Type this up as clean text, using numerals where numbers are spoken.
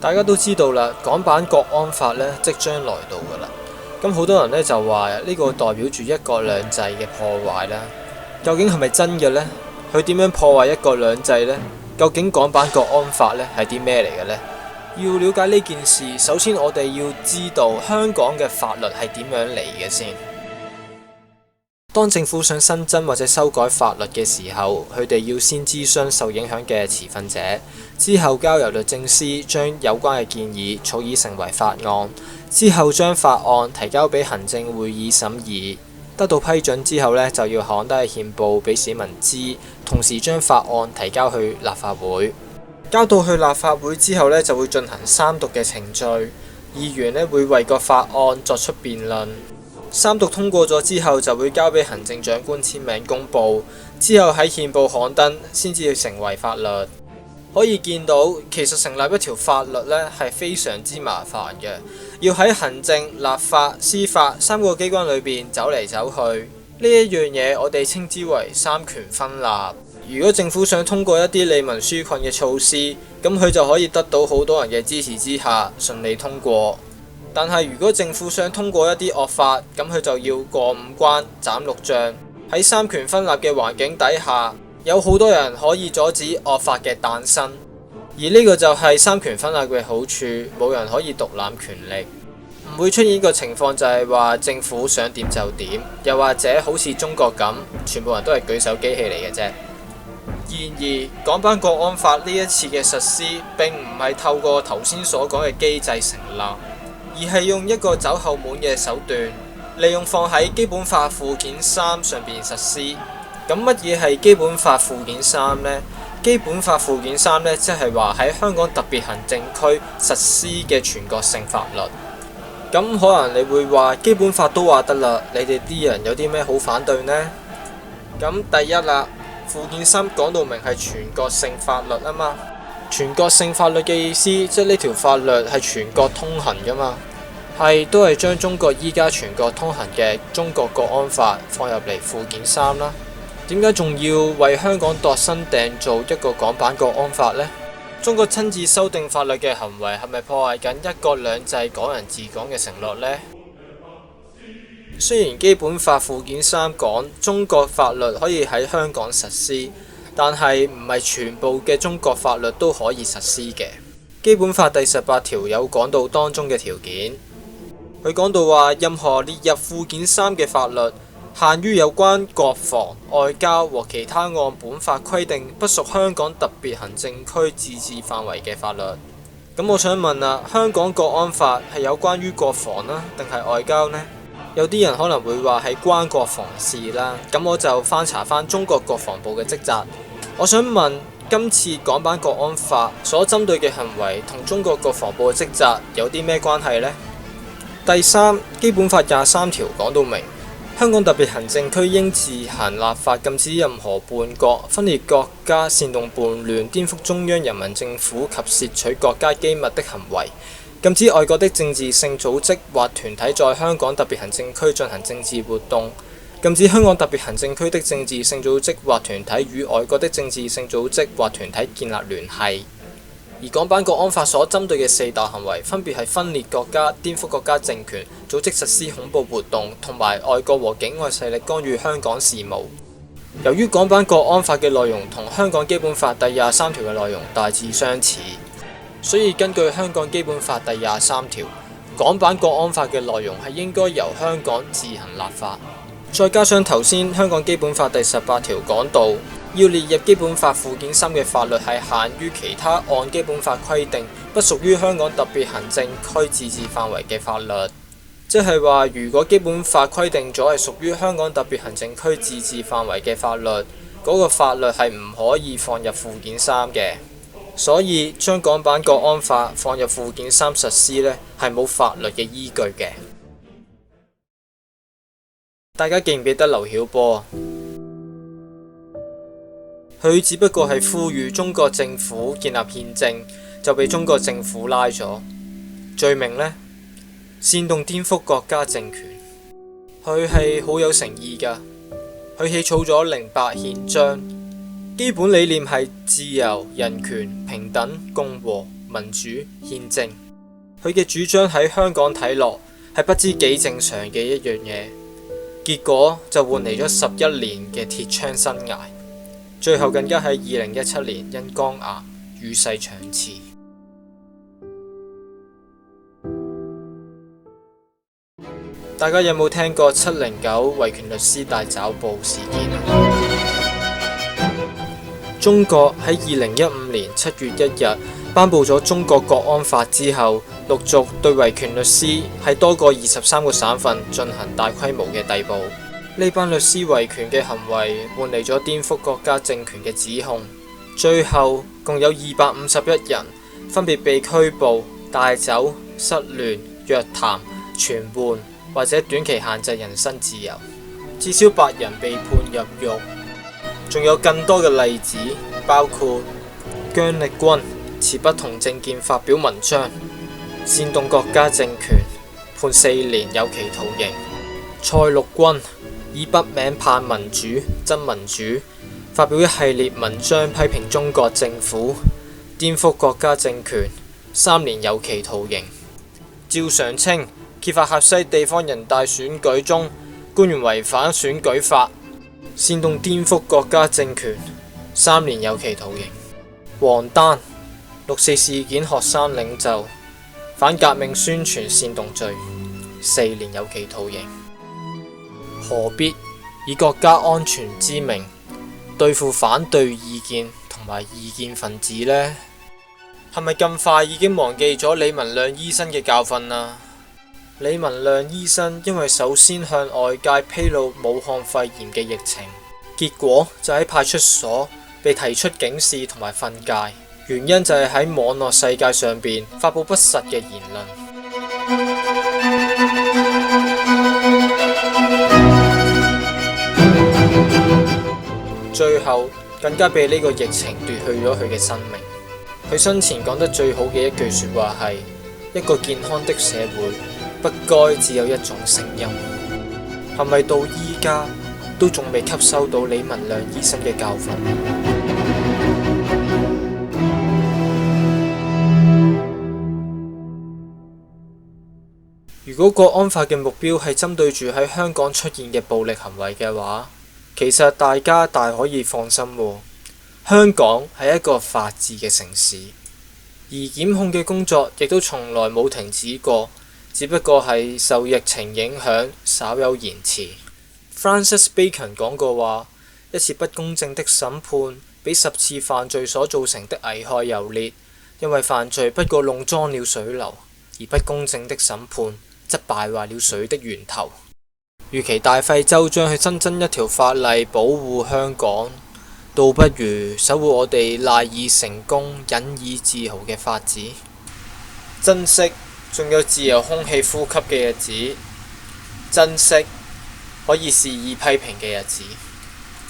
大家都知道啦，港版國安法咧即將來到噶啦。咁好多人咧就話呢個代表住一國兩制嘅破壞啦。究竟係咪真嘅呢？佢點樣破壞一國兩制呢？究竟港版國安法咧係啲咩嚟嘅呢？要了解呢件事，首先我哋要知道香港嘅法律係點樣嚟嘅先。當政府想新增或者修改法律嘅時候，佢哋要先諮詢受影響嘅持份者，之後交由律政司將有關嘅建議草擬成為法案，之後將法案提交俾行政會議審議，得到批准之後呢，就要刊登憲報俾市民知，同時將法案提交去立法會。交到去立法會之後呢，就會進行三讀嘅程序，議員呢會為個法案作出辯論。三讀通過咗之後，就會交俾行政長官簽名公佈，之後喺憲報刊登，先至要成為法律。可以見到，其實成立一條法律呢係非常之麻煩嘅，要喺行政、立法、司法三個機關裏邊走嚟走去。呢一樣嘢我哋稱之為三權分立。如果政府想通過一啲利民紓困嘅措施，咁佢就可以得到好多人嘅支持之下順利通過。但係如果政府想通過一啲惡法，咁佢就要過五關斬六將。喺三權分立嘅環境底下，有好多人可以阻止惡法嘅誕生，而呢個就係三權分立嘅好處，冇人可以獨攬權力，唔會出現一個情況就係話政府想點就點，又或者好似中國咁，全部人都係舉手機器嚟嘅啫。然而，港版國安法呢一次嘅實施並唔係透過頭先所講嘅機制成立，而係用一個走後門嘅手段，利用放喺基本法附件3上邊實施。咁乜嘢係基本法附件3呢？基本法附件3呢，即係話喺香港特別行政區實施嘅全國性法律。咁可能你會話基本法都話得啦，你哋啲人有啲咩好反對呢？咁第一啦，附件3講到明係全國性法律啊嘛。全國性法律嘅意思，即係呢條法律係全國通行噶嘛，都係將中國依家全國通行嘅中國國安法放入嚟附件3啦。點解仲要為香港度身訂造一個港版國安法呢？中國親自修訂法律嘅行為係咪破壞緊一國兩制港人治港嘅承諾呢？雖然基本法附件3講中國法律可以喺香港實施，但係唔係全部嘅中國法律都可以實施嘅。基本法第18條有講到當中嘅條件，佢講到話任何列入附件3嘅法律，限於有關國防、外交和其他按本法規定不屬香港特別行政區自治範圍嘅法律。咁我想問啦，香港國安法係有關於國防啦，定係外交呢？有啲人可能會話係關國防事啦，咁我就翻查翻中國國防部嘅職責。我想問，今次港版國安法所針對嘅行為同中國國防部嘅職責有啲咩關係呢？第三，基本法23條講到明，香港特別行政區應自行立法禁止任何叛國、分裂國家、煽動叛亂、顛覆中央人民政府及竊取國家機密的行為，禁止外國的政治性組織或團體在香港特別行政區進行政治活動，禁止香港特別行政區的政治性組織或團體與外國的政治性組織或團體建立聯繫。而港版國安法所針對嘅4大行為，分別係分裂國家、顛覆國家政權、組織實施恐怖活動同埋外國和境外勢力干預香港事務。由於港版國安法嘅內容同香港基本法第23條嘅內容大致相似，所以根據香港基本法第23條，港版國安法嘅內容係應該由香港自行立法。再加上頭先香港基本法第18條講到，要列入基本法附件3嘅法律係限於其他按基本法規定不屬於香港特別行政區自治範圍嘅法律，即係話如果基本法規定咗係屬於香港特別行政區自治範圍嘅法律，嗰個法律係唔可以放入附件3嘅。所以將港版國安法放入附件3實施呢，係冇法律嘅依據嘅。大家記唔記得劉曉波啊？佢只不過係呼籲中國政府建立憲政，就被中國政府拉咗，罪名呢，煽動顛覆國家政權。佢係好有誠意㗎，佢起草咗08憲章，基本理念係自由、人權、平等、共和、民主、憲政。佢嘅主張喺香港睇落係不知幾正常嘅一樣嘢，結果就換嚟咗11年嘅鐵槍生涯，最後更加喺2017年因肝癌與世長辭。大家有冇聽過709維權律師大抓捕事件？中國喺2015年7月1日頒布咗中國國安法之後，陸續對維權律師喺多個23個省份進行大規模嘅逮捕。呢班律師維權嘅行為換嚟咗顛覆國家政權嘅指控，最後共有251人分別被拘捕、帶走、失聯、約談、傳喚或者短期限制人身自由，至少8人被判入獄。仲有更多嘅例子，包括姜力軍持不同政見發表文章，煽動國家政權，判4年有期徒刑；蔡陸軍以筆名盼民主、真民主，發表一系列文章批評中國政府，顛覆國家政權，3年有期徒刑；趙常清揭發峽西地方人大選舉中官員違反選舉法，煽動顛覆國家政權，3年有期徒刑；王丹6·4事件學生領袖，反革命宣傳煽動罪，4年有期徒刑。何必以國家安全之名對付反對意見同埋異見分子呢？係咪咁快已經忘記咗李文亮醫生嘅教訓啊？李文亮醫生因為首先向外界披露武漢肺炎嘅疫情，結果就喺派出所被提出警示同埋訓誡，原因就係喺網絡世界上邊發佈不實嘅言論。最後更加被呢個疫情奪去咗佢嘅生命。佢生前講得最好嘅一句說話係：一個健康的社會不該只有一種聲音。係咪到依家都仲未吸收到李文亮醫生嘅教訓？如果國安法嘅目標係針對住喺香港出現嘅暴力行為嘅話，其實大家大可以放心喎。香港係一個法治嘅城市，而檢控嘅工作亦都從來冇停止過，只不過係受疫情影響稍有延遲。Francis Bacon 講過話：一次不公正的審判比10次犯罪所造成的危害尤烈，因為犯罪不過弄髒了水流，而不公正的審判則敗壞了水的源頭。與其大費周章去新增一條法例保護香港，倒不如守護我哋賴以成功、引以自豪嘅法治，珍惜仲有自由空氣呼吸嘅日子，珍惜可以肆意批評嘅日子。